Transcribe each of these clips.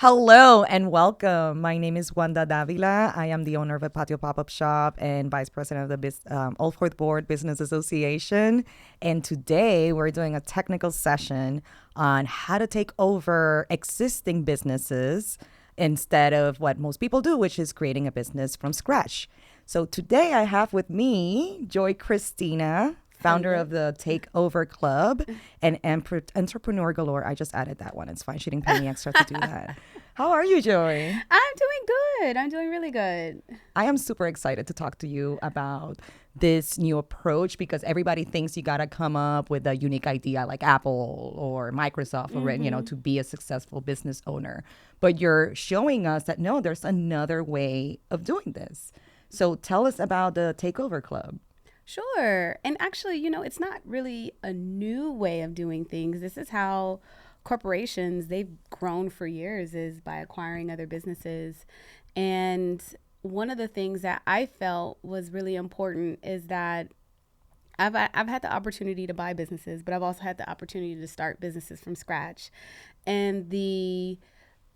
Hello and welcome. My name is Wanda Davila. I am the owner of a Patio pop-up shop and vice president of the O4WBA Business Association. And today we're doing a technical session on how to take over existing businesses instead of what most people do, which is creating a business from scratch. So today I have with me Joy Christina, founder of the Takeover Club and entrepreneur galore. I just added that one. It's fine. She didn't pay me extra to do that. How are you, Joy? I'm doing good. I'm doing really good. I am super excited to talk to you about this new approach because everybody thinks you got to come up with a unique idea like Apple or Microsoft or, to be a successful business owner. But you're showing us that, no, there's another way of doing this. So tell us about the Takeover Club. Sure. And actually, it's not really a new way of doing things. This is how corporations, they've grown for years, is by acquiring other businesses. And one of the things that I felt was really important is that I've had the opportunity to buy businesses, but I've also had the opportunity to start businesses from scratch. And the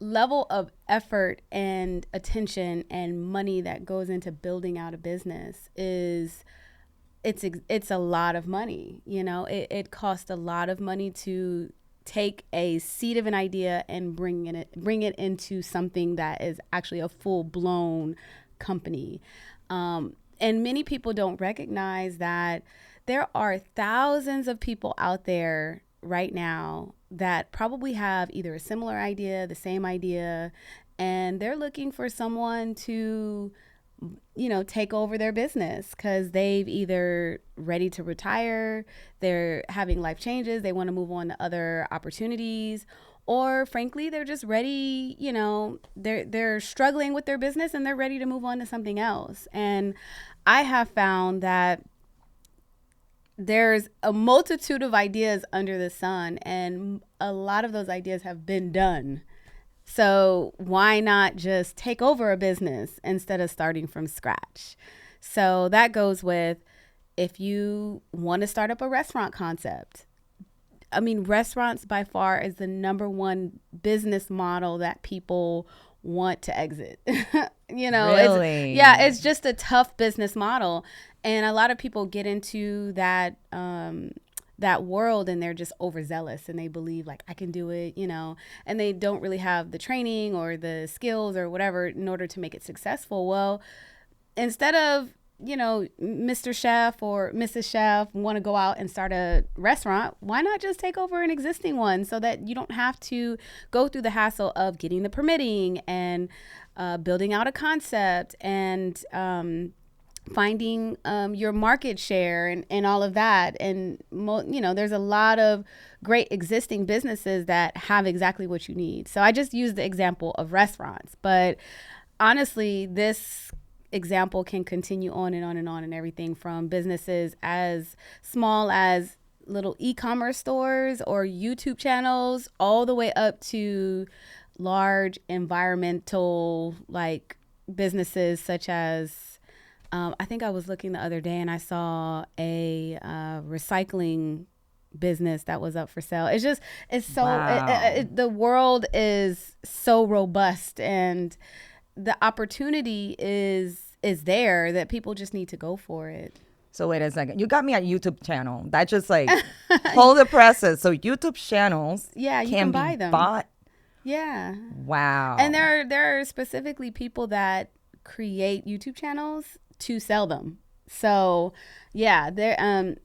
level of effort and attention and money that goes into building out a business is it's a lot of money. It costs a lot of money to take a seed of an idea and bring it into something that is actually a full-blown company. And many people don't recognize that there are thousands of people out there right now that probably have either a similar idea, the same idea, and they're looking for someone to take over their business because they've either ready to retire, they're having life changes, they want to move on to other opportunities, or frankly, they're just ready, they're struggling with their business and they're ready to move on to something else. And I have found that there's a multitude of ideas under the sun, and a lot of those ideas have been done. So why not just take over a business instead of starting from scratch? So that goes with if you want to start up a restaurant concept. I mean, restaurants by far is the number one business model that people want to exit. Really? It's just a tough business model. And a lot of people get into that world and they're just overzealous and they believe like I can do it, and they don't really have the training or the skills or whatever in order to make it successful. Well, instead of, Mr. Chef or Mrs. Chef want to go out and start a restaurant, why not just take over an existing one so that you don't have to go through the hassle of getting the permitting and building out a concept and finding your market share and all of that. And, there's a lot of great existing businesses that have exactly what you need. So I just used the example of restaurants. But honestly, this example can continue on and on and on, and everything from businesses as small as little e-commerce stores or YouTube channels all the way up to large environmental like businesses such as I think I was looking the other day and I saw a recycling business that was up for sale. Wow. The world is so robust and the opportunity is there that people just need to go for it. So wait a second. You got me a YouTube channel. That just like hold the presses. So YouTube channels you can buy them. Bought. Yeah. Wow. And there are specifically people that create YouTube channels to sell them. So yeah, there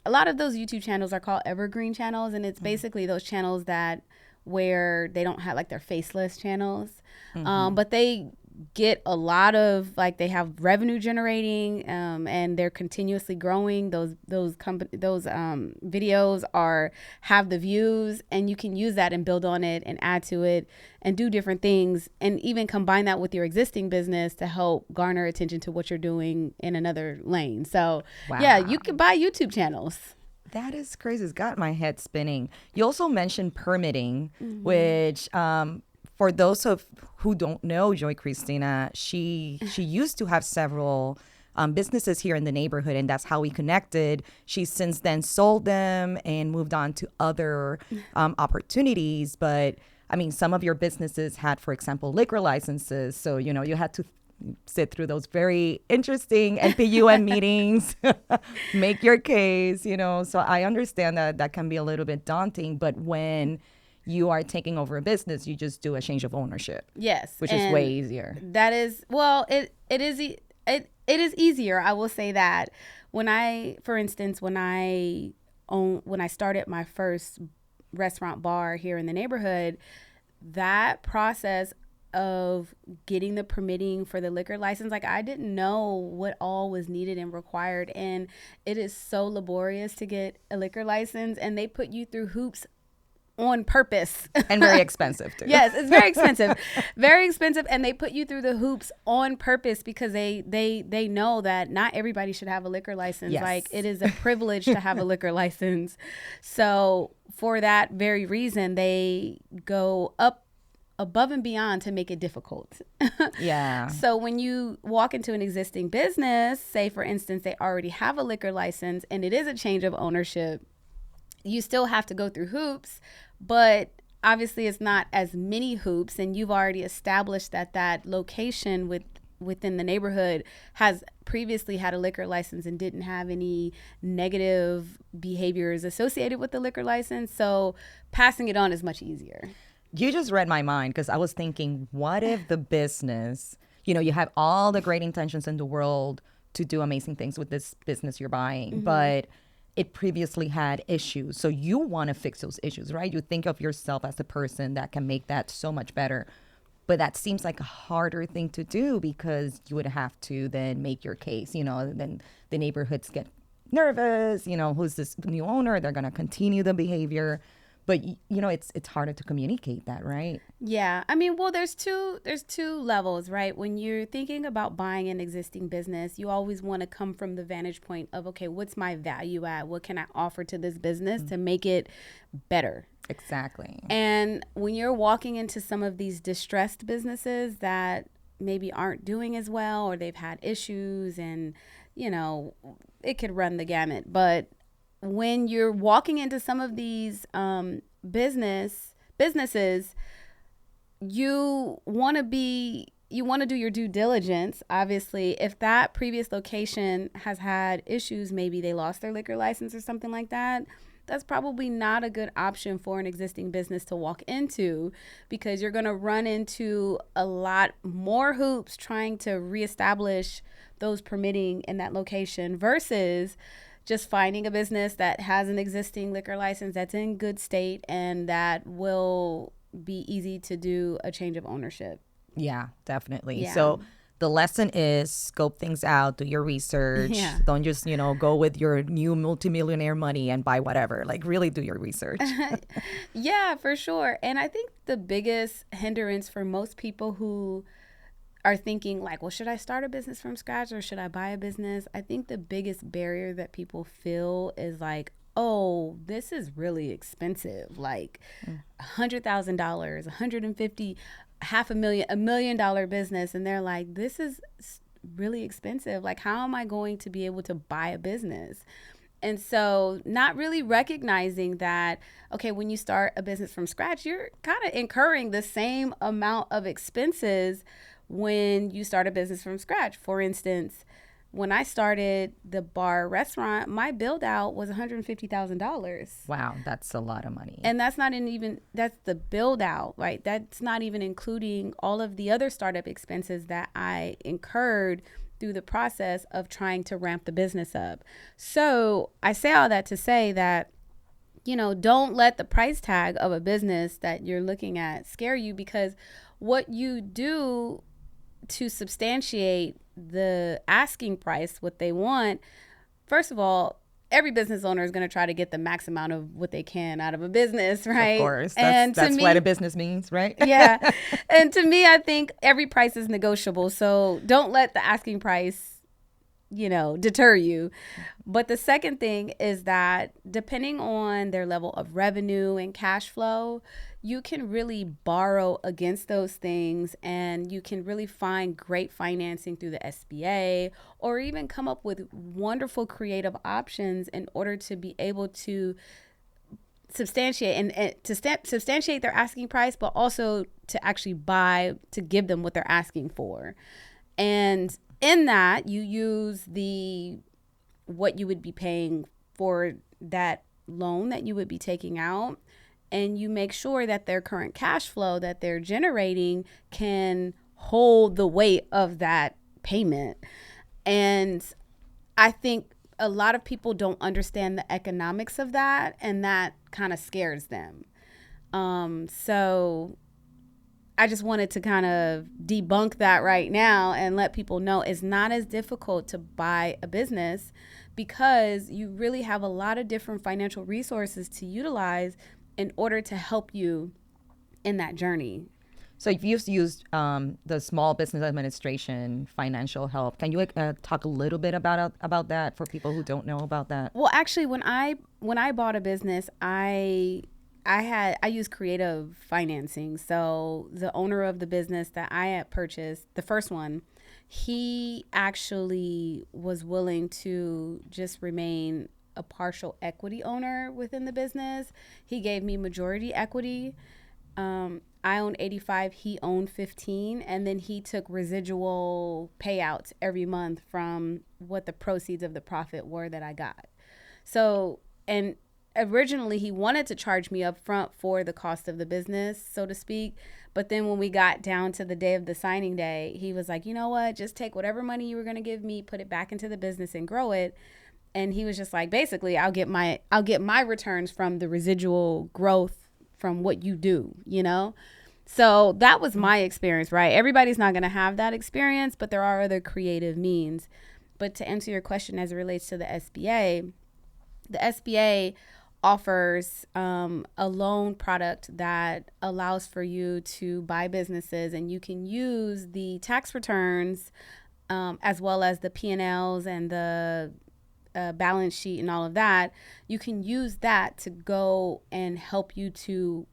a lot of those YouTube channels are called evergreen channels, and it's basically those channels that where they don't have like their faceless channels, but they get a lot of like they have revenue generating and they're continuously growing. Those videos have the views, and you can use that and build on it and add to it and do different things and even combine that with your existing business to help garner attention to what you're doing in another lane. So wow. Yeah, you can buy YouTube channels. That is crazy. It's got my head spinning. You also mentioned permitting, which for those who don't know Joy Christina, she used to have several businesses here in the neighborhood, and that's how we connected. She's since then sold them and moved on to other opportunities. But I mean, some of your businesses had, for example, liquor licenses. So, you had to sit through those very interesting NPUN meetings, make your case, So I understand that that can be a little bit daunting, but when you are taking over a business, you just do a change of ownership. Yes. Which is way easier. That is, well, it is easier. I will say that for instance, when I started my first restaurant bar here in the neighborhood, that process of getting the permitting for the liquor license, like I didn't know what all was needed and required. And it is so laborious to get a liquor license, and they put you through hoops on purpose. And very expensive too. Yes, it's very expensive. Very expensive. And they put you through the hoops on purpose because they know that not everybody should have a liquor license. Yes. Like, it is a privilege to have a liquor license. So for that very reason, they go up above and beyond to make it difficult. Yeah. So when you walk into an existing business, say for instance, they already have a liquor license and it is a change of ownership, you still have to go through hoops, but obviously it's not as many hoops, and you've already established that location within the neighborhood has previously had a liquor license and didn't have any negative behaviors associated with the liquor license. So passing it on is much easier. You just read my mind, because I was thinking, what if the business, you have all the great intentions in the world to do amazing things with this business you're buying, but it previously had issues. So you want to fix those issues, right? You think of yourself as a person that can make that so much better. But that seems like a harder thing to do, because you would have to then make your case, then the neighborhoods get nervous, who's this new owner? They're going to continue the behavior. But, it's harder to communicate that, right? Yeah. I mean, well, there's two levels, right? When you're thinking about buying an existing business, you always want to come from the vantage point of, okay, what's my value add? What can I offer to this business to make it better? Exactly. And when you're walking into some of these distressed businesses that maybe aren't doing as well, or they've had issues, and, it could run the gamut. But when you're walking into some of these businesses, you want to do your due diligence. Obviously, if that previous location has had issues, maybe they lost their liquor license or something like that, that's probably not a good option for an existing business to walk into, because you're going to run into a lot more hoops trying to reestablish those permitting in that location versus just finding a business that has an existing liquor license that's in good state and that will be easy to do a change of ownership. Yeah, definitely. Yeah. So the lesson is scope things out, do your research. Yeah. Don't just, go with your new multimillionaire money and buy whatever. Like, really do your research. Yeah, for sure. And I think the biggest hindrance for most people who are thinking like, well, should I start a business from scratch or should I buy a business? I think the biggest barrier that people feel is like, oh, this is really expensive. Like $100,000, $150,000, $500,000, $1 million business. And they're like, this is really expensive. Like, how am I going to be able to buy a business? And so not really recognizing that, okay, when you start a business from scratch, you're kind of incurring the same amount of expenses when you start a business from scratch. For instance, when I started the bar restaurant, my build out was $150,000. Wow, that's a lot of money. And that's that's the build out, right? That's not even including all of the other startup expenses that I incurred through the process of trying to ramp the business up. So I say all that to say that, don't let the price tag of a business that you're looking at scare you, because what you do to substantiate the asking price, what they want, first of all, every business owner is going to try to get the max amount of what they can out of a business, right? Of course. That's what a business means, right? Yeah. And to me, I think every price is negotiable. So don't let the asking price, deter you. But the second thing is that depending on their level of revenue and cash flow, you can really borrow against those things, and you can really find great financing through the SBA, or even come up with wonderful creative options in order to be able to substantiate and substantiate their asking price, but also to actually buy, to give them what they're asking for. And in that, you use what you would be paying for that loan that you would be taking out, and you make sure that their current cash flow that they're generating can hold the weight of that payment. And I think a lot of people don't understand the economics of that, and that kind of scares them. So I just wanted to kind of debunk that right now and let people know it's not as difficult to buy a business, because you really have a lot of different financial resources to utilize in order to help you in that journey. So you've used the Small Business Administration financial help. Can you talk a little bit about that for people who don't know about that? Well, actually, when I bought a business, I used creative financing. So the owner of the business that I had purchased, the first one, he actually was willing to just remain a partial equity owner within the business. He gave me majority equity. I owned 85, he owned 15, and then he took residual payouts every month from what the proceeds of the profit were that I got. So, and originally he wanted to charge me up front for the cost of the business, so to speak. But then when we got down to the day of the signing day, he was like, you know what, just take whatever money you were going to give me, put it back into the business and grow it. And he was just like, basically, I'll get my returns from the residual growth from what you do, you know? So that was my experience, right? Everybody's not going to have that experience, but there are other creative means. But to answer your question as it relates to the SBA offers a loan product that allows for you to buy businesses, and you can use the tax returns as well as the P&Ls and the balance sheet and all of that. You can use that to go and help you to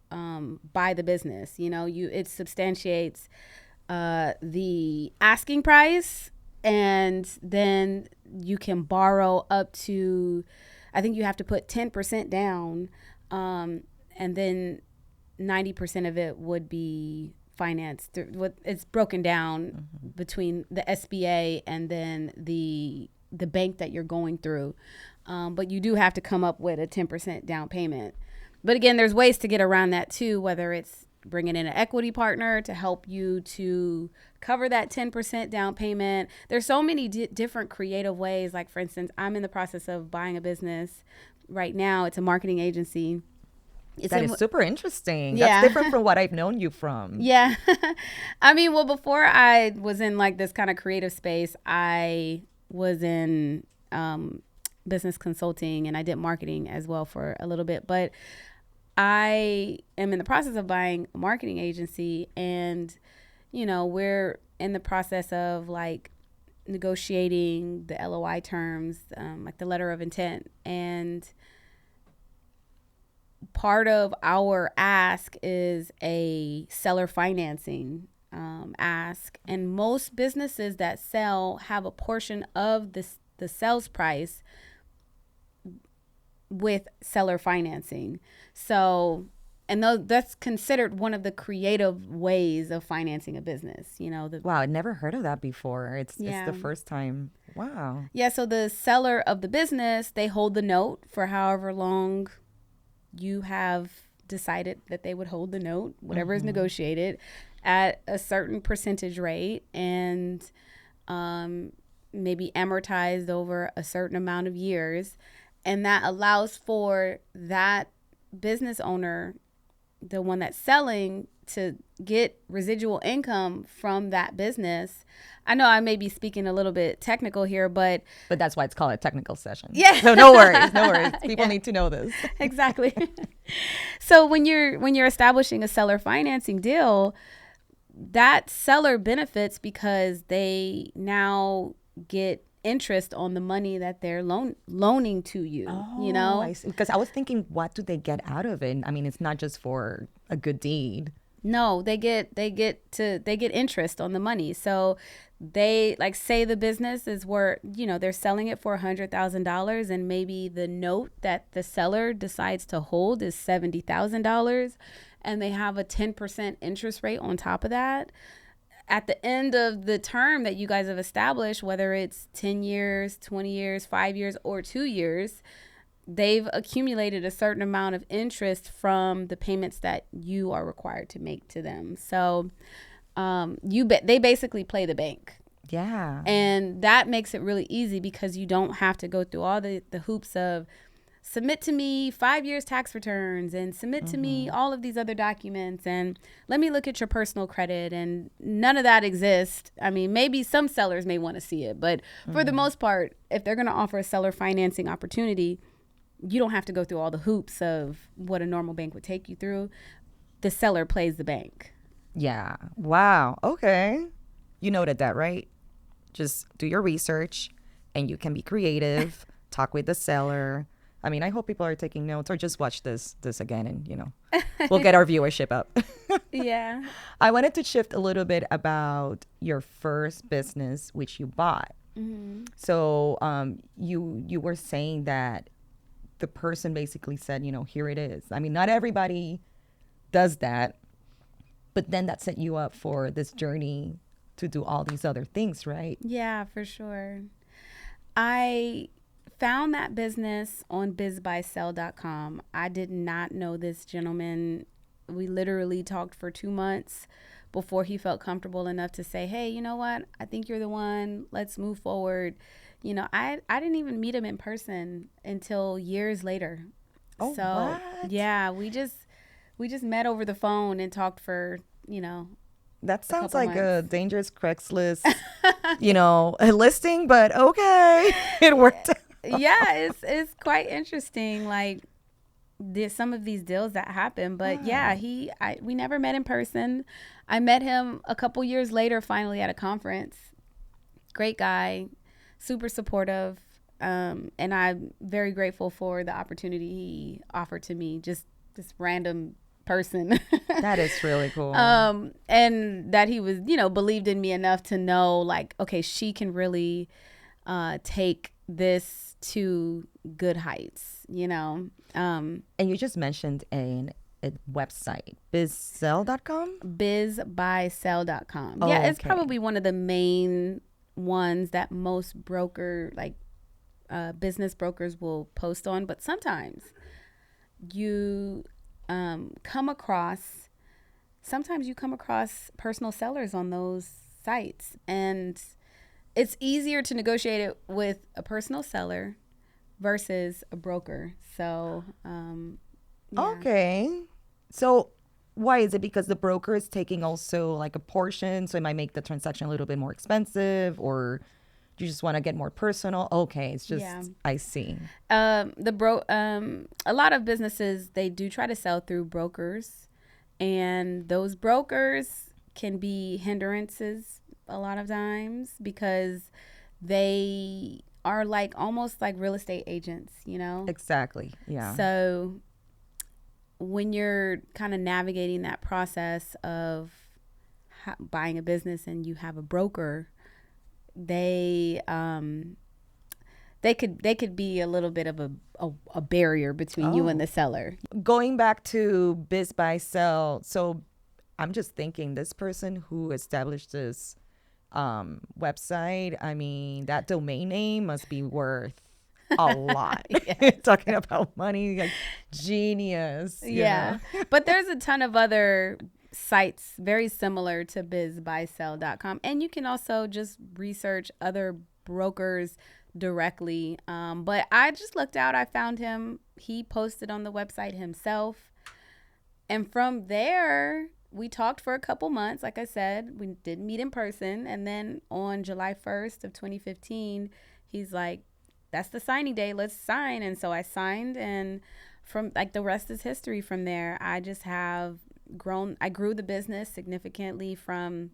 buy the business. You know, it substantiates the asking price, and then you can borrow up to, I think you have to put 10% down, and then 90% of it would be financed. It's broken down between the SBA and then the bank that you're going through. But you do have to come up with a 10% down payment. But again, there's ways to get around that too, whether it's bringing in an equity partner to help you to cover that 10% down payment. There's so many different creative ways. Like, for instance, I'm in the process of buying a business right now. It's a marketing agency. That is super interesting. Yeah. That's different from what I've known you from. Yeah. I mean, well, before I was in like this kind of creative space, I was in business consulting, and I did marketing as well for a little bit. But I am in the process of buying a marketing agency, and, you know, we're in the process of like negotiating the LOI terms, like the letter of intent. And part of our ask is a seller financing ask, and most businesses that sell have a portion of the sales price with seller financing. So, and that's considered one of the creative ways of financing a business. You know, wow, I'd never heard of that before. It's the first time. Wow. Yeah. So the seller of the business, they hold the note for however long you have decided that they would hold the note, whatever is negotiated, at a certain percentage rate, and maybe amortized over a certain amount of years. And that allows for that business owner, the one that's selling, to get residual income from that business. I know I may be speaking a little bit technical here, but that's why it's called a technical session. Yeah. So no worries. People need to know this. Exactly. So when you're establishing a seller financing deal, that seller benefits because they now get interest on the money that they're loaning to you. You know, because I was thinking, what do they get out of it? I mean, it's not just for a good deed. No, they get interest on the money. So they, like, say the business is worth, they're selling it for $100,000, and maybe the note that the seller decides to hold is $70,000, and they have a 10% interest rate on top of that. At the end of the term that you guys have established, whether it's 10 years, 20 years, 5 years, or 2 years, they've accumulated a certain amount of interest from the payments that you are required to make to them. So they basically play the bank. Yeah. And that makes it really easy because you don't have to go through all the hoops of submit to me 5 years tax returns and submit to me all of these other documents and let me look at your personal credit, and none of that exists. I mean, maybe some sellers may want to see it, but for the most part, if they're going to offer a seller financing opportunity, you don't have to go through all the hoops of what a normal bank would take you through. The seller plays the bank. Yeah. Wow. Okay. You noted that, right? Just do your research and you can be creative, talk with the seller. I mean, I hope people are taking notes, or just watch this again, and we'll get our viewership up. Yeah. I wanted to shift a little bit about your first business, which you bought. So you were saying that the person basically said, here it is. I mean, not everybody does that, but then that set you up for this journey to do all these other things, right? Yeah, for sure. I found that business on bizbuysell.com. I did not know this gentleman. We literally talked for 2 months before he felt comfortable enough to say, hey, you know what? I think you're the one. Let's move forward. I didn't even meet him in person until years later. Oh, So what? yeah, we just met over the phone and talked for, That sounds couple like a months. dangerous Craigslist, a listing, but okay. It worked out. Yeah, it's quite interesting. Like, there's some of these deals that happen, but yeah, Wow. we never met in person. I met him a couple years later, finally at a conference. Great guy, super supportive, and I'm very grateful for the opportunity he offered to me. Just this random person. That is really cool. And that he was, believed in me enough to know, like, okay, she can really take this to good heights. And you just mentioned a website, bizsell.com? bizbuysell.com. Oh, Yeah, it's okay. probably one of the main ones that most business brokers will post on, but sometimes you come across personal sellers on those sites, and it's easier to negotiate it with a personal seller versus a broker. So yeah. Okay. So why is it? Because the broker is taking also like a portion, so it might make the transaction a little bit more expensive, or you just want to get more personal? Okay, it's Yeah. just, I see. A lot of businesses, they do try to sell through brokers, and those brokers can be hindrances a lot of times because they are like almost like real estate agents. Exactly. Yeah. So when you're kind of navigating that process of buying a business and you have a broker, they they could be a little bit of a barrier between you and Oh. the seller. Going back to Biz Buy Sell, so I'm just thinking this person who established this website, I mean, that domain name must be worth a lot. Yeah. Talking about money, like genius, Yeah. But there's a ton of other sites very similar to bizbuysell.com. And you can also just research other brokers directly. But I just looked out, I found him. He posted on the website himself. And from there, we talked for a couple months. Like I said, we didn't meet in person. And then on July 1st of 2015, he's like, that's the signing day. Let's sign. And so I signed, and from like the rest is history from there. I just have grown. I grew the business significantly from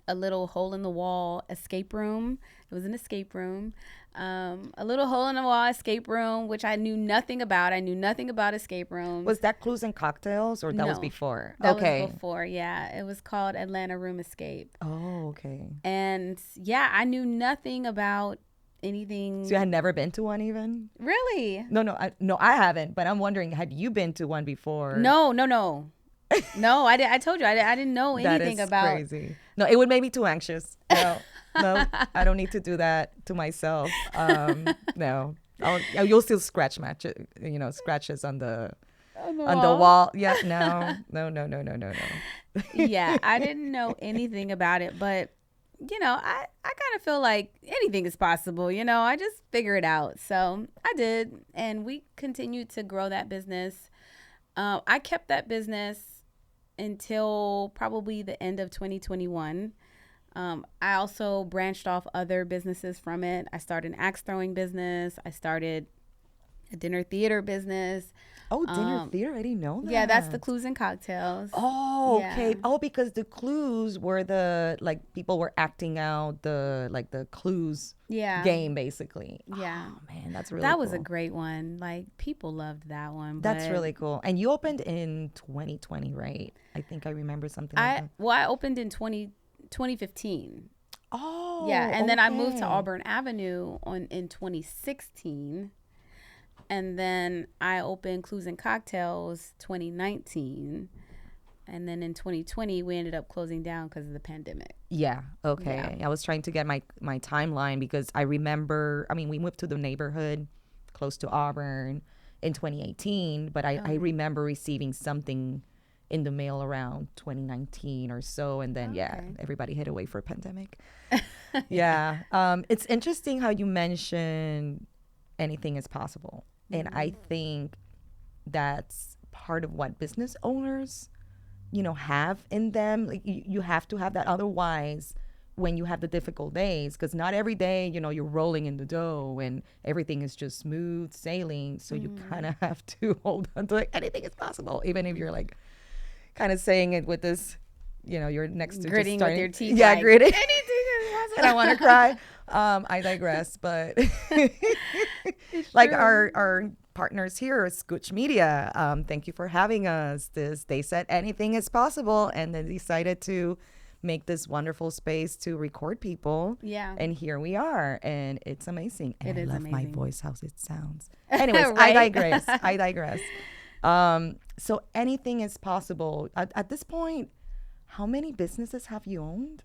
a little hole in the wall escape room. It was an escape room. A little hole in the wall escape room, which I knew nothing about. I knew nothing about escape rooms. Was that Clues and Cocktails, or that was No, before? that Okay. was before. Yeah, it was called Atlanta Room Escape. Oh, okay. And yeah, I knew nothing about So anything. you had never been to one even? Really? No, I haven't. But I'm wondering, had you been to one before? No. No, I told you I didn't know That anything is about. crazy. No, it would make me too anxious. No, no, I don't need to do that to myself. No, you'll still scratches on the On the on the wall. wall. Yeah, no. Yeah, I didn't know anything about it, but I kind of feel like anything is possible. I just figure it out. So I did, and we continued to grow that business. I kept that business until probably the end of 2021. I also branched off other businesses from it. I started an axe throwing business. I started a dinner theater business. Oh, dinner theater? I didn't know that. Yeah, that's the Clues and Cocktails. Oh, Yeah. okay. Oh, because the clues were people were acting out the clues Yeah. game, basically. Yeah. Oh, man, that's really That was a cool. great one. Like, people loved that one. That's but really cool. And you opened in 2020, right? I think I remember something like that. I opened in 2015. Oh, Yeah, and then I moved to okay. Auburn Avenue in 2016. And then I opened Clues and Cocktails 2019. And then in 2020, we ended up closing down because of the pandemic. Yeah. Okay. Yeah. I was trying to get my timeline because I remember. I mean, we moved to the neighborhood close to Auburn in 2018, but I remember receiving something in the mail around 2019 or so, and then Okay. everybody hid away for a pandemic. Yeah. It's interesting how you mentioned anything is possible, and I think that's part of what business owners have in them. Like you have to have that. Otherwise, when you have the difficult days, because not every day, you're rolling in the dough and everything is just smooth sailing. So you kind of have to hold on to anything is possible, even if you're like kind of saying it with this, you're next to Gritting just with starting, your teeth. yeah, like, gritting. Anything is possible. And I want to cry. I digress, but like our partners here at Scooch Media, thank you for having us. They said anything is possible, and they decided to make this wonderful space to record people. Yeah. And here we are, and it's amazing. And It is I love my amazing. voice, how it sounds. Anyways, Right? I digress. So anything is possible. At this point, how many businesses have you owned?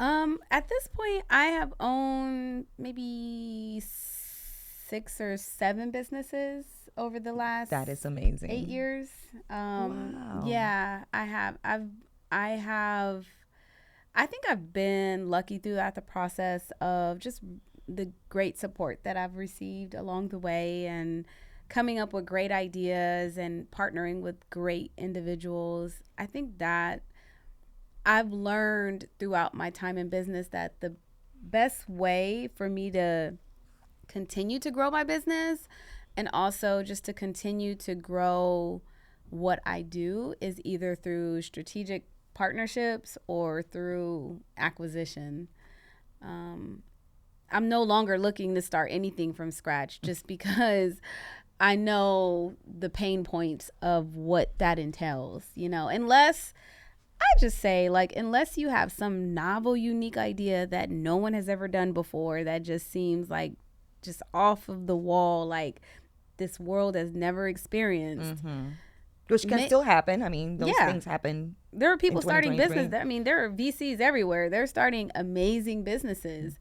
At this point, I have owned maybe 6 or 7 businesses over the last That is amazing. 8 years. Wow. Yeah, I have. I think I've been lucky throughout the process of just the great support that I've received along the way, and coming up with great ideas and partnering with great individuals. I think that I've learned throughout my time in business that the best way for me to continue to grow my business and also just to continue to grow what I do is either through strategic partnerships or through acquisition. I'm no longer looking to start anything from scratch just because I know the pain points of what that entails, unless I just say, like, unless you have some novel, unique idea that no one has ever done before, that just seems like just off of the wall, like this world has never experienced. Which can still happen. I mean, those things happen. There are people in starting 2023. business. I mean, there are VCs everywhere. They're starting amazing businesses,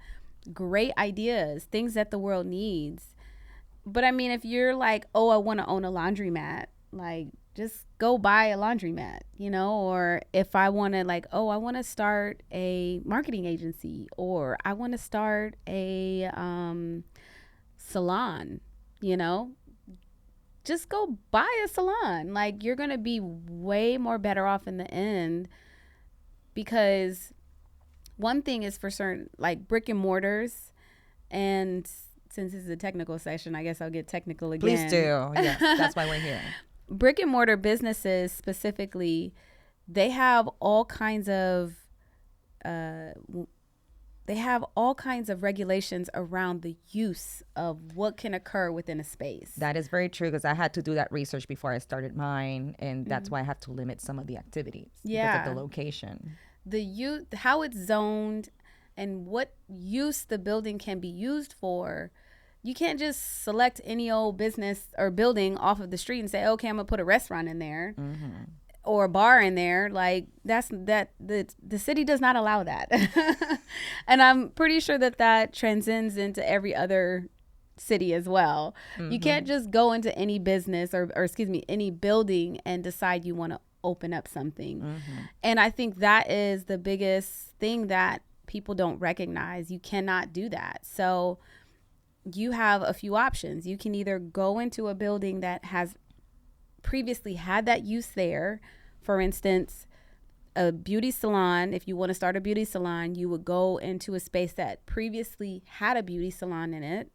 great ideas, things that the world needs. But I mean, if you're like, oh, I want to own a laundromat, like, just go buy a laundromat, or if I want to like, oh, I want to start a marketing agency, or I want to start a salon, just go buy a salon. Like, you're going to be way more better off in the end, because one thing is for certain, like brick and mortars, and since this is a technical session, I guess I'll get technical again. Please do. Yes, that's why we're here. Brick and mortar businesses specifically, they have all kinds of they have all kinds of regulations around the use of what can occur within a space. That is very true because I had to do that research before I started mine, and that's why I have to limit some of the activities because of the location. How it's zoned, and what use the building can be used for. You can't just select any old business or building off of the street and say, okay, I'm gonna put a restaurant in there. Or a bar in there. Like the city does not allow that. And I'm pretty sure that transcends into every other city as well. You can't just go into any business or excuse me, any building and decide you want to open up something. And I think that is the biggest thing that people don't recognize. You cannot do that. So you have a few options. You can either go into a building that has previously had that use there. For instance, a beauty salon. If you want to start a beauty salon, you would go into a space that previously had a beauty salon in it.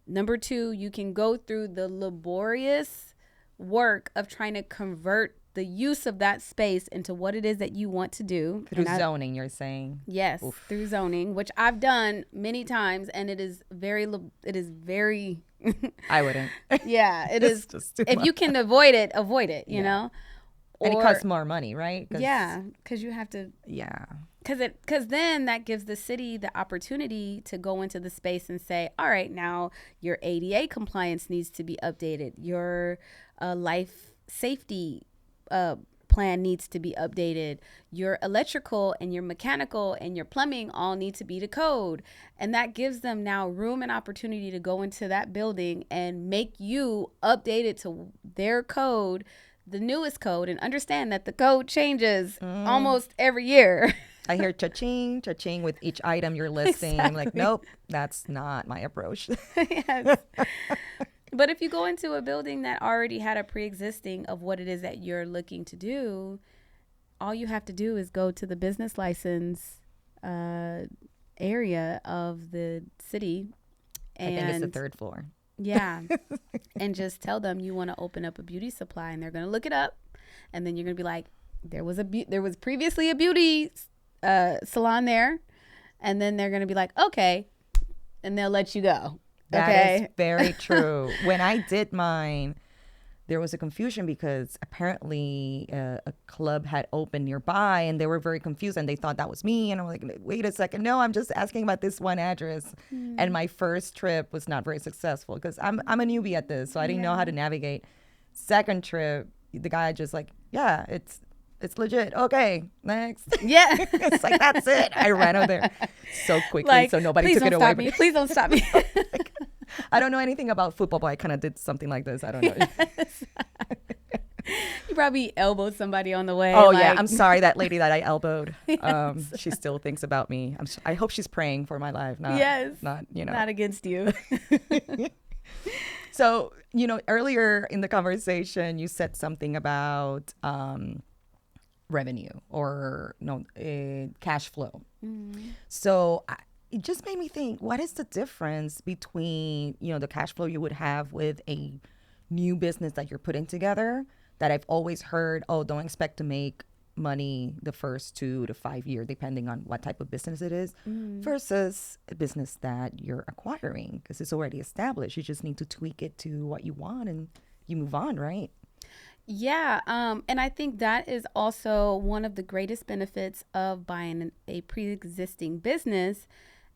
Number two, you can go through the laborious work of trying to convert the use of that space into what it is that you want to do. Through zoning, you're saying? Yes, through zoning, which I've done many times, and it is very I wouldn't. Yeah, it is. Just too if much. you can avoid it, you know? And it costs more money, right? Yeah, because you have to. Yeah. Because then that gives the city the opportunity to go into the space and say, all right, now your ADA compliance needs to be updated. Your life safety plan needs to be updated. Your electrical and your mechanical and your plumbing all need to be to code. And that gives them now room and opportunity to go into that building and make you update it to their code, the newest code, and understand that the code changes almost every year. I hear cha-ching, cha-ching with each item you're listing. Exactly. I'm like, nope, that's not my approach. Yes. But if you go into a building that already had a pre-existing of what it is that you're looking to do, all you have to do is go to the business license area of the city. And I think it's the third floor. Yeah. And just tell them you want to open up a beauty supply, and they're going to look it up. And then you're going to be like, there was previously a beauty salon there. And then they're going to be like, okay. And they'll let you go. That is very true. When I did mine, there was a confusion because apparently a club had opened nearby, and they were very confused, and they thought that was me. And I'm like, wait a second. No, I'm just asking about this one address. And my first trip was not very successful because I'm a newbie at this, so I didn't know how to navigate. Second trip, the guy just like, yeah, it's legit. Okay, next. Yeah. It's like, that's it. I ran over there so quickly so nobody took it away. Please don't stop me. I don't know anything about football, but I kind of did something like this. I don't know. Yes. You probably elbowed somebody on the way. Oh, yeah. I'm sorry, that lady that I elbowed. Yes. She still thinks about me. I hope she's praying for my life. Not against you. So, earlier in the conversation, you said something about revenue or cash flow. So it just made me think, what is the difference between, the cash flow you would have with a new business that you're putting together, that I've always heard, don't expect to make money the first 2 to 5 years, depending on what type of business it is, versus a business that you're acquiring because it's already established. You just need to tweak it to what you want and you move on, right? Yeah. And I think that is also one of the greatest benefits of buying a pre-existing business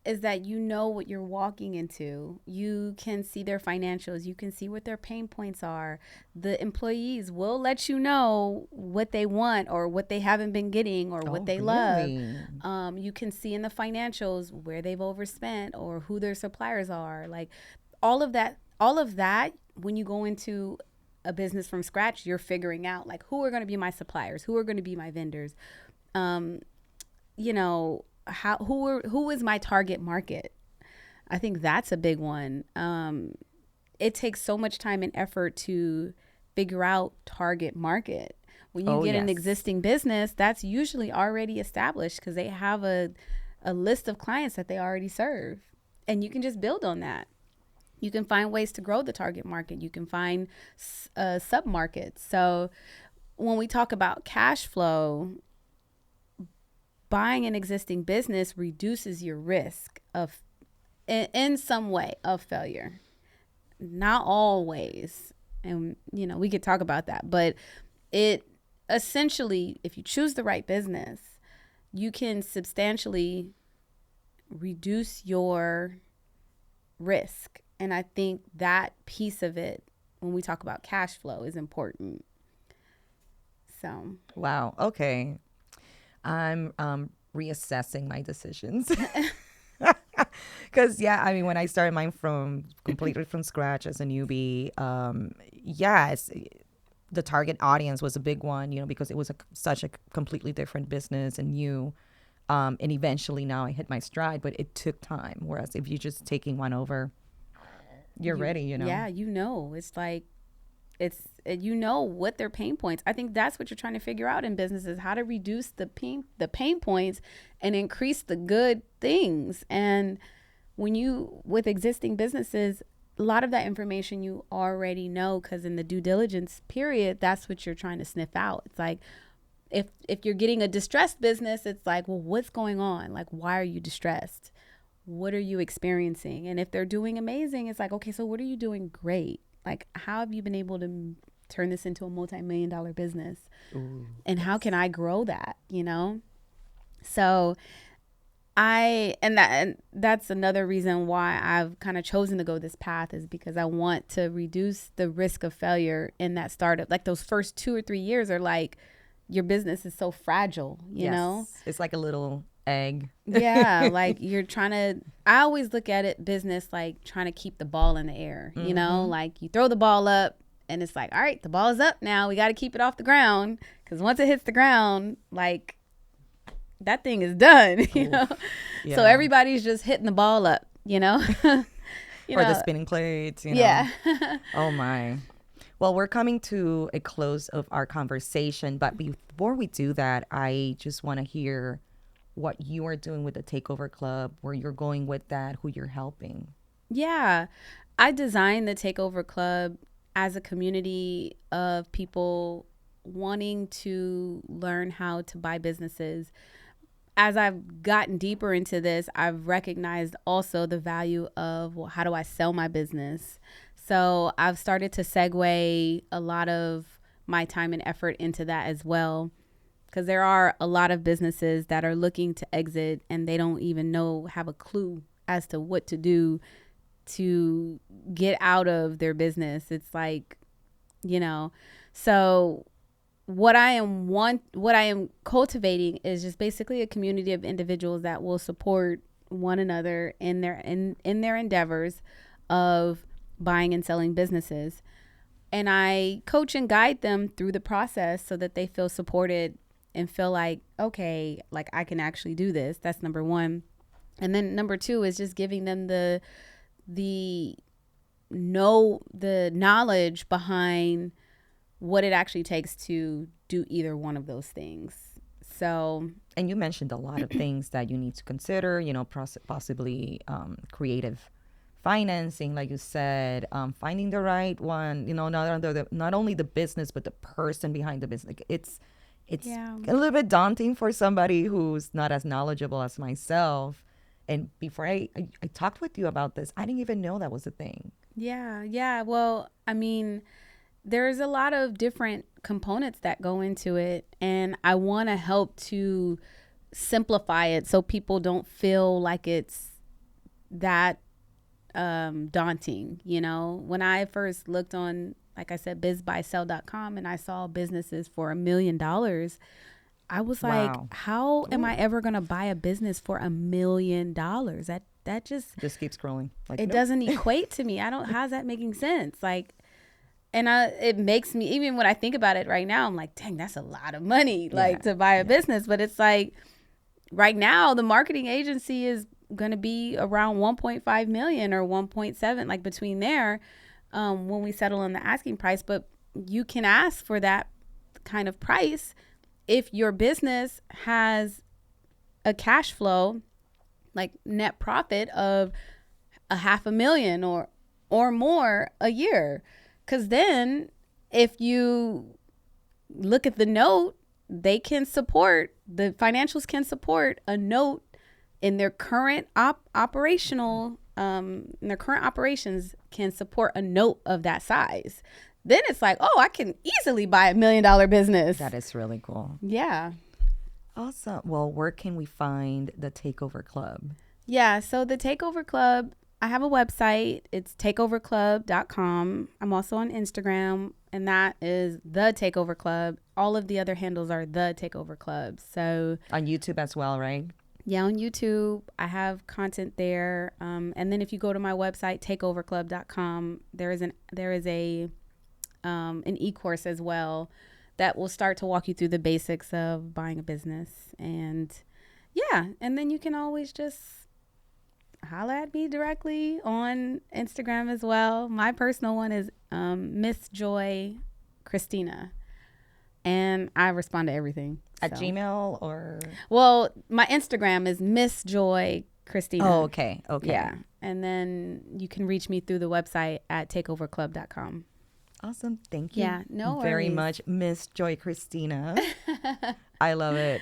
is that you know what you're walking into. You can see their financials. You can see what their pain points are. The employees will let you know what they want or what they haven't been getting or what they really? love. You can see in the financials where they've overspent or who their suppliers are. Like all of that, when you go into a business from scratch, you're figuring out like who are going to be my suppliers, who are going to be my vendors, who is my target market. I think that's a big one. It takes so much time and effort to figure out target market. When you get an existing business, that's usually already established because they have a list of clients that they already serve, and you can just build on that. You can find ways to grow the target market. You can find sub-markets. So when we talk about cash flow, buying an existing business reduces your risk of in some way of failure. Not always. And, we could talk about that. But it essentially, if you choose the right business, you can substantially reduce your risk. And I think that piece of it, when we talk about cash flow, is important. So. Wow. Okay. I'm reassessing my decisions. Because, when I started mine completely from scratch as a newbie, the target audience was a big one, because it was such a completely different business and new. And eventually now I hit my stride, but it took time. Whereas if you're just taking one over, you're ready, Yeah, it's like, what their pain points. I think that's what you're trying to figure out in businesses, how to reduce the pain points and increase the good things. And with existing businesses, a lot of that information you already know, because in the due diligence period, that's what you're trying to sniff out. It's like, if you're getting a distressed business, it's like, well, what's going on? Like, why are you distressed? What are you experiencing? And if they're doing amazing, it's like, okay, so what are you doing great? Like, how have you been able to turn this into a multi-million-dollar business? Ooh, and how can I grow that, So that's another reason why I've kind of chosen to go this path, is because I want to reduce the risk of failure in that startup. Like, those first 2 or 3 years are like, your business is so fragile, you know? It's like a little egg. Yeah, like I always look at it business like trying to keep the ball in the air, like you throw the ball up and it's like, all right, the ball is up now. We got to keep it off the ground, because once it hits the ground, like, that thing is done, Yeah. So everybody's just hitting the ball up, Or the spinning plates, Yeah. Oh my. Well, we're coming to a close of our conversation, but before we do that, I just want to hear what you are doing with the Takeover Club, where you're going with that, who you're helping. Yeah. I designed the Takeover Club as a community of people wanting to learn how to buy businesses. As I've gotten deeper into this, I've recognized also the value of, well, how do I sell my business? So I've started to segue a lot of my time and effort into that as well, because there are a lot of businesses that are looking to exit and they don't even have a clue as to what to do to get out of their business. It's like, so what I am cultivating is just basically a community of individuals that will support one another in their endeavors of buying and selling businesses. And I coach and guide them through the process so that they feel supported and feel like, okay, like, I can actually do this. That's number one. And then number two is just giving them the knowledge behind what it actually takes to do either one of those things. So, and you mentioned a lot of things that you need to consider, possibly creative financing, like you said, finding the right one, not only the business, but the person behind the business. Like, it's a little bit daunting for somebody who's not as knowledgeable as myself. And before I talked with you about this, I didn't even know that was a thing. Yeah. Well, I mean, there's a lot of different components that go into it, and I want to help to simplify it so people don't feel like it's that daunting. When I first looked on, like I said, bizbuysell.com, and I saw businesses for $1 million, I was like, how am I ever going to buy a business for $1 million? That just keep scrolling. Like, it doesn't equate to me. How's that making sense? Like, and it makes me, even when I think about it right now, I'm like, dang, that's a lot of money, to buy a business. But it's like, right now, the marketing agency is going to be around 1.5 million or 1.7, like between there, when we settle on the asking price. But you can ask for that kind of price if your business has a cash flow, like net profit of $500,000 or more a year. Because then if you look at the note, they can support, the financials can support a note in their current operational in their current operations can support a note of that size. Then it's like, oh, I can easily buy $1 million business. That is really cool. Yeah. Awesome. Well, where can we find the Takeover Club? Yeah, so the Takeover Club, I have a website. It's takeoverclub.com. I'm also on Instagram, and that is the Takeover Club. All of the other handles are the Takeover Club. So On YouTube as well, right? yeah, on YouTube, I have content there. And then if you go to my website, takeoverclub.com, there is an e-course as well that will start to walk you through the basics of buying a business. And yeah, and then you can always just holla at me directly on Instagram as well. My personal one is Miss Joy Christina, and I respond to everything. At So. Gmail or? Well, my Instagram is Miss Joy Christina. Oh, okay. Okay. Yeah. And then you can reach me through the website at takeoverclub.com. Awesome. Thank you. Yeah, no very worries. much, Miss Joy Christina. I love it.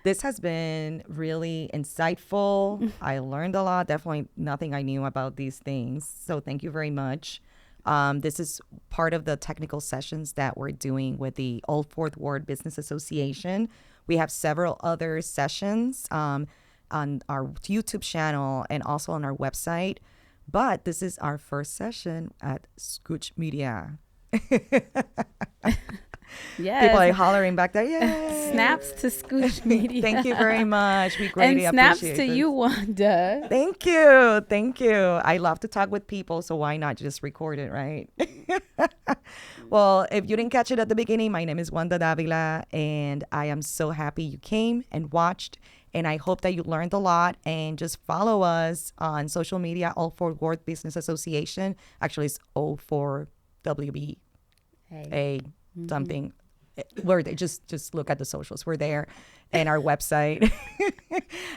This has been really insightful. I learned a lot. Definitely nothing I knew about these things. So thank you very much. This is part of the technical sessions that we're doing with the Old Fourth Ward Business Association. We have several other sessions on our YouTube channel and also on our website. But this is our first session at Scooch Media. Yes. People are hollering back there. Yay! Snaps to Scooch Media. Thank you very much. We And greatly snaps appreciate to this. you, Wanda. Thank you. Thank you. I love to talk with people, so why not just record it, right? Well, if you didn't catch it at the beginning, my name is Wanda Davila, and I am so happy you came and watched, and I hope that you learned a lot, and just follow us on social media, O4WBA Business Association. Actually, it's O4WBA. Hey. Something. We're there. Just look at the socials. We're there, and our website.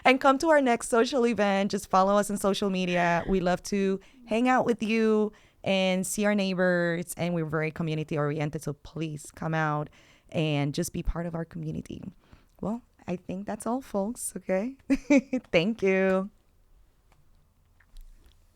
And come to our next social event. Just follow us on social media. We love to hang out with you and see our neighbors, and we're very community oriented. So please come out and just be part of our community. Well, I think that's all, folks. Okay. Thank you.